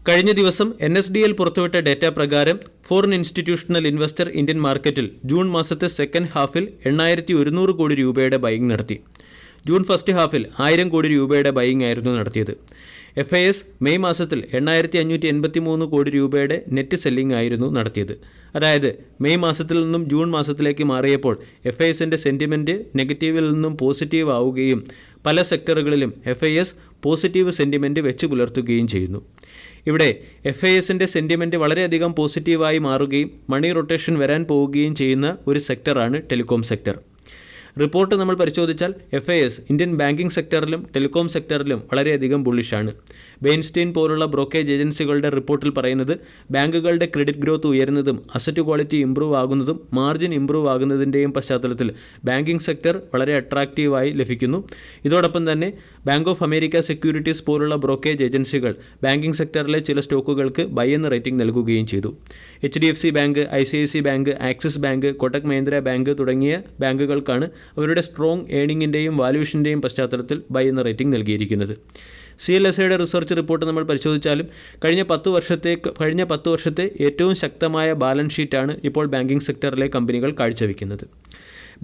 കഴിഞ്ഞ ദിവസം NSDL പുറത്തുവിട്ട ഡേറ്റ പ്രകാരം ഫോറിൻ ഇൻസ്റ്റിറ്റ്യൂഷണൽ ഇൻവെസ്റ്റർ ഇന്ത്യൻ മാർക്കറ്റിൽ ജൂൺ മാസത്തെ സെക്കൻഡ് ഹാഫിൽ 8,100 കോടി രൂപയുടെ ബൈയിങ് നടത്തി. ജൂൺ ഫസ്റ്റ് ഹാഫിൽ 1000 കോടി രൂപയുടെ ബൈയിങ് ആയിരുന്നു നടത്തിയത്. FIS മെയ് മാസത്തിൽ 8,583 കോടി രൂപയുടെ നെറ്റ് സെല്ലിംഗ് ആയിരുന്നു നടത്തിയത്. അതായത് മെയ് മാസത്തിൽ നിന്നും ജൂൺ മാസത്തിലേക്ക് മാറിയപ്പോൾ FISന്റെ സെൻറ്റിമെൻറ്റ് നെഗറ്റീവിൽ നിന്നും പോസിറ്റീവ് ആവുകയും പല സെക്ടറുകളിലും FIS പോസിറ്റീവ് സെൻറ്റിമെൻറ്റ് വെച്ച് പുലർത്തുകയും ചെയ്യുന്നു. ഇവിടെ FISന്റെ സെൻറ്റിമെൻറ്റ് വളരെയധികം പോസിറ്റീവായി മാറുകയും മണി റൊട്ടേഷൻ വരാൻ പോവുകയും ചെയ്യുന്ന ഒരു സെക്ടറാണ് ടെലികോം സെക്ടർ. റിപ്പോർട്ട് നമ്മൾ പരിശോധിച്ചാൽ FIS ഇന്ത്യൻ ബാങ്കിംഗ് സെക്ടറിലും ടെലികോം സെക്ടറിലും വളരെയധികം ബുള്ളിഷാണ്. ബെയിൻസ്റ്റീൻ പോലുള്ള ബ്രോക്കേജ് ഏജൻസികളുടെ റിപ്പോർട്ടിൽ പറയുന്നത് ബാങ്കുകളുടെ ക്രെഡിറ്റ് ഗ്രോത്ത് ഉയരുന്നതും അസറ്റ് ക്വാളിറ്റി ഇംപ്രൂവ് ആകുന്നതും മാർജിൻ ഇംപ്രൂവ് ആകുന്നതിൻ്റെയും പശ്ചാത്തലത്തിൽ ബാങ്കിംഗ് സെക്ടർ വളരെ അട്രാക്റ്റീവായി ലഭിക്കുന്നു. ഇതോടൊപ്പം തന്നെ ബാങ്ക് ഓഫ് അമേരിക്ക സെക്യൂരിറ്റീസ് പോലുള്ള ബ്രോക്കേജ് ഏജൻസികൾ ബാങ്കിംഗ് സെക്ടറിലെ ചില സ്റ്റോക്കുകൾക്ക് ബൈ എന്ന റേറ്റിംഗ് നൽകുകയും ചെയ്തു. HDFC bank, ICICI bank, Axis bank, Kotak Mahindra bank തുടങ്ങിയ ബാങ്കുകൾക്കാണ് അവരുടെ സ്ട്രോങ് ഏണിങ്ങിൻ്റെയും വാല്യൂഷൻ്റെയും പശ്ചാത്തലത്തിൽ ബൈ എന്ന റേറ്റിംഗ് നൽകിയിരിക്കുന്നത്. CLSAയുടെ റിസർച്ച് റിപ്പോർട്ട് നമ്മൾ പരിശോധിച്ചാലും കഴിഞ്ഞ 10 വർഷത്തെ ഏറ്റവും ശക്തമായ ബാലൻസ് ഷീറ്റാണ് ഇപ്പോൾ ബാങ്കിംഗ് സെക്ടറിലെ കമ്പനികൾ കാഴ്ചവെക്കുന്നത്.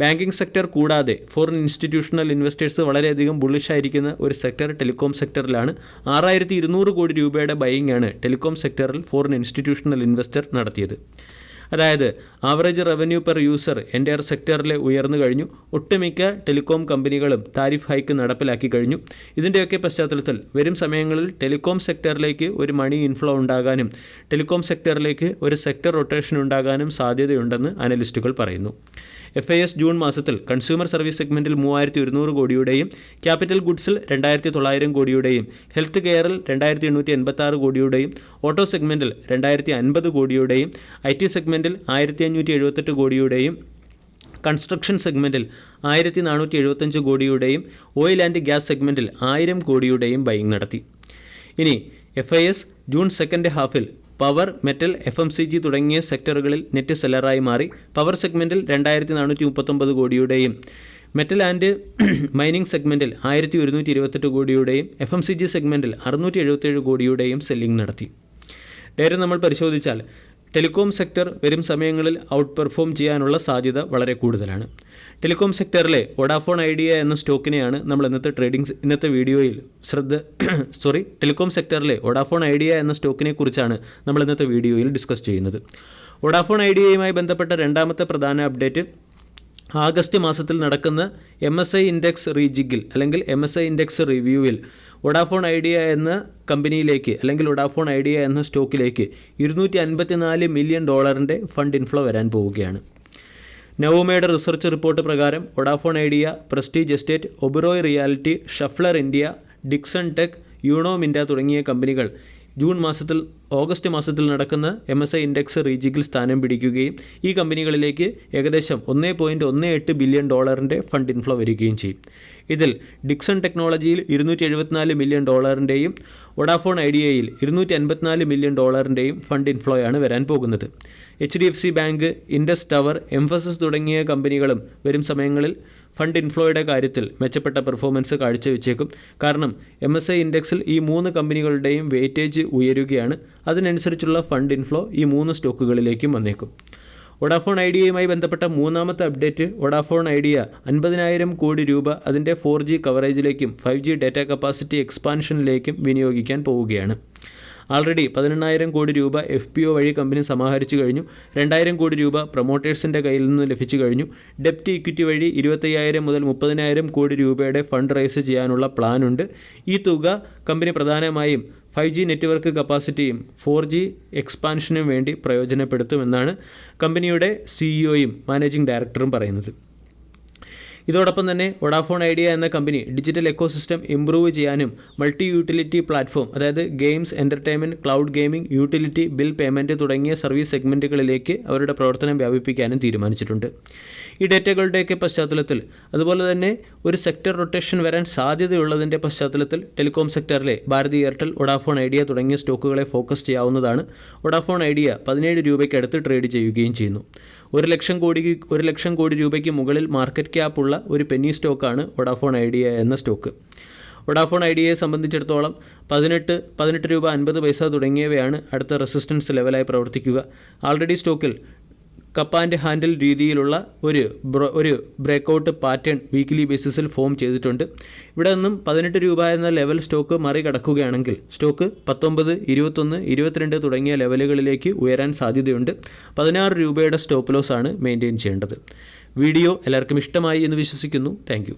ബാങ്കിംഗ് സെക്ടർ കൂടാതെ ഫോറിൻ ഇൻസ്റ്റിറ്റ്യൂഷണൽ ഇൻവെസ്റ്റേഴ്സ് വളരെയധികം ബുള്ളിഷായിരിക്കുന്ന ഒരു സെക്ടർ ടെലികോം സെക്ടറിലാണ്. 6,200 കോടി രൂപയുടെ ബൈയിങ് ആണ് ടെലികോം സെക്ടറിൽ ഫോറിൻ ഇൻസ്റ്റിറ്റ്യൂഷണൽ ഇൻവെസ്റ്റർ നടത്തിയത്. അതായത് average revenue per user entire സെക്ടറിൽ ഉയർന്നു കഴിഞ്ഞു. ഒട്ടുമിക്ക ടെലികോം കമ്പനികളും താരിഫ് ഹൈക്ക് നടപ്പിലാക്കി കഴിഞ്ഞു. ഇതിൻ്റെയൊക്കെ പശ്ചാത്തലത്തിൽ വരും സമയങ്ങളിൽ ടെലികോം സെക്ടറിലേക്ക് ഒരു മണി ഇൻഫ്ലോ ഉണ്ടാകാനും ടെലികോം സെക്ടറിലേക്ക് ഒരു സെക്ടർ റൊട്ടേഷൻ ഉണ്ടാകാനും സാധ്യതയുണ്ടെന്ന് അനലിസ്റ്റുകൾ പറയുന്നു. FIS ജൂൺ മാസത്തിൽ കൺസ്യൂമർ സർവീസ് സെഗ്മെൻറ്റിൽ 3,100 കോടിയുടെയും ക്യാപിറ്റൽ ഗുഡ്സിൽ 2,900 കോടിയുടെയും ഹെൽത്ത് കെയറിൽ 2,886 കോടിയുടെയും ഓട്ടോ സെഗ്മെൻറ്റിൽ 2,050 കോടിയുടെയും IT സെഗ്മെൻറ്റിൽ 1,578 കോടിയുടെയും കൺസ്ട്രക്ഷൻ സെഗ്മെൻറ്റിൽ 1,475 കോടിയുടെയും ഓയിൽ ആൻഡ് ഗ്യാസ് സെഗ്മെൻറ്റിൽ 1,000 കോടിയുടെയും ബൈയിങ് നടത്തി. ഇനി FIS ജൂൺ സെക്കൻഡ് ഹാഫിൽ പവർ, മെറ്റൽ, FMCG തുടങ്ങിയ സെക്ടറുകളിൽ നെറ്റ് സെല്ലറായി മാറി. പവർ സെഗ്മെൻറ്റിൽ 2,439 കോടിയുടെയും മെറ്റൽ ആൻഡ് മൈനിങ് സെഗ്മെൻറ്റിൽ 1,128 കോടിയുടെയും FMCG സെഗ്മെൻറ്റിൽ 677 കോടിയുടെയും സെല്ലിംഗ് നടത്തി. ഡേറ്റ നമ്മൾ പരിശോധിച്ചാൽ ടെലികോം സെക്ടർ വരും സമയങ്ങളിൽ ഔട്ട് പെർഫോം ചെയ്യാനുള്ള സാധ്യത വളരെ കൂടുതലാണ്. ടെലികോം സെക്ടറിലെ വോഡാഫോൺ ഐഡിയ എന്ന സ്റ്റോക്കിനെയാണ് നമ്മൾ ഇന്നത്തെ വീഡിയോയിൽ ടെലികോം സെക്ടറിലെ വോഡാഫോൺ ഐഡിയ എന്ന സ്റ്റോക്കിനെ കുറിച്ചാണ് നമ്മൾ ഇന്നത്തെ വീഡിയോയിൽ ഡിസ്കസ് ചെയ്യുന്നത്. വോഡാഫോൺ ഐഡിയയുമായി ബന്ധപ്പെട്ട രണ്ടാമത്തെ പ്രധാന അപ്ഡേറ്റ് ആഗസ്റ്റ് മാസത്തിൽ നടക്കുന്ന MSI ഇൻഡെക്സ് റീജിഗിൽ അല്ലെങ്കിൽ MSI ഇൻഡെക്സ് റിവ്യൂവിൽ വോഡാഫോൺ ഐഡിയ എന്ന കമ്പനിയിലേക്ക് അല്ലെങ്കിൽ വോഡാഫോൺ ഐഡിയ എന്ന സ്റ്റോക്കിലേക്ക് $254 മില്യൺ ഫണ്ട് ഇൻഫ്ലോ വരാൻ പോവുകയാണ്. നവോമയുടെ റിസർച്ച് റിപ്പോർട്ട് പ്രകാരം Vodafone Idea, Prestige Estate, Oberoi Realty, Schaeffler India, Dixon Tech, Uno Minda തുടങ്ങിയ കമ്പനികൾ ഓഗസ്റ്റ് മാസത്തിൽ നടക്കുന്ന MSI ഇൻഡെക്സ് റീജിഗിൽ സ്ഥാനം പിടിക്കുകയും ഈ കമ്പനികളിലേക്ക് ഏകദേശം $1.18 ബില്യൺ ഫണ്ട് ഇൻഫ്ലോ വരികയും ചെയ്യും. ഇതിൽ ഡിക്സൺ ടെക്നോളജിയിൽ $274 മില്യൺ വോഡാഫോൺ ഐഡിയയിൽ $254 മില്യൺ ഫണ്ട് ഇൻഫ്ലോയാണ് വരാൻ പോകുന്നത്. HDFC bank, Indus tower, Mphasis തുടങ്ങിയ കമ്പനികളും വരും സമയങ്ങളിൽ ഫണ്ട് ഇൻഫ്ലോയുടെ കാര്യത്തിൽ മെച്ചപ്പെട്ട പെർഫോമൻസ് കാഴ്ചവെച്ചേക്കും. കാരണം MSI ഇൻഡെക്സിൽ ഈ 3 കമ്പനികളുടെയും വെയിറ്റേജ് ഉയരുകയാണ്. അതിനനുസരിച്ചുള്ള ഫണ്ട് ഇൻഫ്ലോ ഈ 3 സ്റ്റോക്കുകളിലേക്കും വന്നേക്കും. വോഡാഫോൺ ഐഡിയയുമായി ബന്ധപ്പെട്ട മൂന്നാമത്തെ അപ്ഡേറ്റ്, വോഡാഫോൺ ഐഡിയ 50,000 കോടി രൂപ അതിൻ്റെ 4G കവറേജിലേക്കും 5G ഡാറ്റ കപ്പാസിറ്റി എക്സ്പാൻഷനിലേക്കും വിനിയോഗിക്കാൻ പോവുകയാണ്. ആൾറെഡി 18,000 കോടി രൂപ FPO വഴി കമ്പനി സമാഹരിച്ചു കഴിഞ്ഞു. 2,000 കോടി രൂപ പ്രൊമോട്ടേഴ്സിൻ്റെ കയ്യിൽ നിന്ന് ലഭിച്ചു കഴിഞ്ഞു. ഡെപ്റ്റ് ഇക്വിറ്റി വഴി 25,000 മുതൽ 30,000 കോടി രൂപയുടെ ഫണ്ട് റൈസ് ചെയ്യാനുള്ള പ്ലാനുണ്ട്. ഈ തുക കമ്പനി പ്രധാനമായും 5G നെറ്റ്വർക്ക് കപ്പാസിറ്റിയും 4G എക്സ്പാൻഷനും വേണ്ടി പ്രയോജനപ്പെടുത്തുമെന്നാണ് കമ്പനിയുടെ CEOയും മാനേജിംഗ് ഡയറക്ടറും പറയുന്നത്. ഇതോടൊപ്പം തന്നെ വോഡാഫോൺ ഐഡിയ എന്ന കമ്പനി ഡിജിറ്റൽ എക്കോസിസ്റ്റം ഇംപ്രൂവ് ചെയ്യാനും മൾട്ടി യൂട്ടിലിറ്റി പ്ലാറ്റ്ഫോം, അതായത് games, entertainment, cloud gaming, utility, bill payment തുടങ്ങിയ സർവീസ് സെഗ്മെൻറ്റുകളിലേക്ക് അവരുടെ പ്രവർത്തനം വ്യാപിപ്പിക്കാനും തീരുമാനിച്ചിട്ടുണ്ട്. ഈ ഡേറ്റകളുടെയൊക്കെ പശ്ചാത്തലത്തിൽ അതുപോലെ തന്നെ ഒരു സെക്ടർ റൊട്ടേഷൻ വരാൻ സാധ്യതയുള്ളതിൻ്റെ പശ്ചാത്തലത്തിൽ ടെലികോം സെക്ടറിലെ ഭാരതി എയർടെൽ, വോഡാഫോൺ ഐഡിയ തുടങ്ങിയ സ്റ്റോക്കുകളെ ഫോക്കസ് ചെയ്യാവുന്നതാണ്. വോഡാഫോൺ ഐഡിയ 17 രൂപയ്ക്ക് അടുത്ത് ട്രേഡ് ചെയ്യുകയും ചെയ്യുന്നു. 1 ലക്ഷം കോടി രൂപയ്ക്ക് മുകളിൽ മാർക്കറ്റ് ക്യാപ്പുള്ള ഒരു പെന്നി സ്റ്റോക്കാണ് വോഡാഫോൺ ഐഡിയ എന്ന സ്റ്റോക്ക്. വോഡാഫോൺ ഐഡിയയെ സംബന്ധിച്ചിടത്തോളം 18 രൂപ 50 പൈസ തുടങ്ങിയവയാണ് അടുത്ത റെസിസ്റ്റൻസ് ലെവലായി പ്രവർത്തിക്കുക. ആൾറെഡി സ്റ്റോക്കിൽ കപ്പ് ആൻഡ് ഹാൻഡിൽ രീതിയിലുള്ള ഒരു ബ്രേക്കൗട്ട് പാറ്റേൺ വീക്ക്ലി ബേസിസിൽ ഫോം ചെയ്തിട്ടുണ്ട്. ഇവിടെ നിന്നും 18 രൂപ എന്ന ലെവൽ സ്റ്റോക്ക് മറികടക്കുകയാണെങ്കിൽ സ്റ്റോക്ക് 19, 21, 22 തുടങ്ങിയ ലെവലുകളിലേക്ക് ഉയരാൻ സാധ്യതയുണ്ട്. 16 രൂപയുടെ സ്റ്റോപ്പ് ലോസ് ആണ് മെയിൻറ്റെയിൻ ചെയ്യേണ്ടത്. വീഡിയോ എല്ലാവർക്കും ഇഷ്ടമായി എന്ന് വിശ്വസിക്കുന്നു. താങ്ക്